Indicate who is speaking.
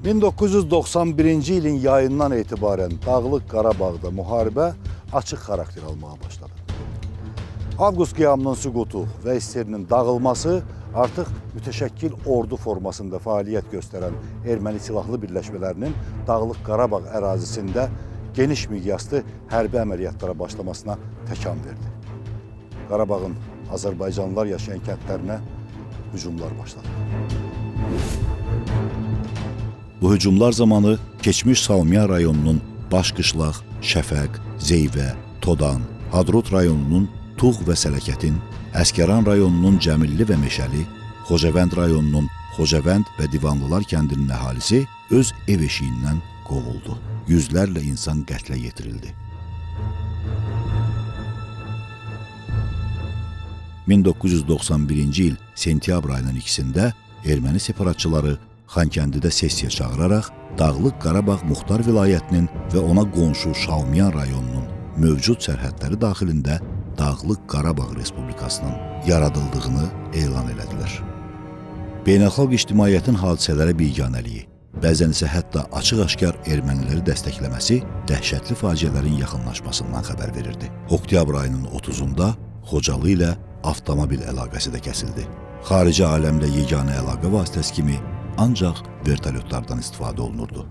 Speaker 1: 1991-ci ilin yayından etibarən Dağlıq Qarabağda müharibə açıq xarakter almağa başladı. Avqust qiyamının süqutu və SSR-nin dağılması artıq mütəşəkkil ordu formasında fəaliyyət göstərən erməni silahlı birləşmələrinin Dağlıq Qarabağ ərazisində geniş miqyaslı hərbi əməliyyatlara başlamasına təkan verdi. Qarabağın Azərbaycanlılar yaşayan kəndlərinə hücumlar başladı. Bu hücumlar zamanı keçmiş Salmiya rayonunun Başqışlaq, Şəfəq, Zeyvə, Todan, Hadrut rayonunun Tuğ və Sələkətin, Əskəran rayonunun Cəmilli və Meşəli, Xocavənd rayonunun Xocavənd və Divanlılar kəndinin əhalisi öz ev eşiyindən qovuldu. Yüzlərlə insan qətlə yetirildi. 1991-ci il sentyabr ayının 2-də erməni separatçıları Xankəndidə sessiya çağıraraq Dağlıq Qarabağ Muxtar vilayətinin və ona qonşu Şalmiyan rayonunun mövcud sərhədləri daxilində Dağlıq Qarabağ Respublikasının yaradıldığını elan elədilər. Beynəlxalq ictimaiyyətin hadisələrə biganəliyi, bəzən isə hətta açıq-aşkar erməniləri dəstəkləməsi dəhşətli faciələrin yaxınlaşmasından xəbər verirdi. Oktyabr ayının 30-da Xocalı ilə avtomobil əlaqəsi də kəsildi. Xarici aləmlə yeganə əlaqə vasitəsi kimi ancaq vertolyotlardan istifadə olunurdu.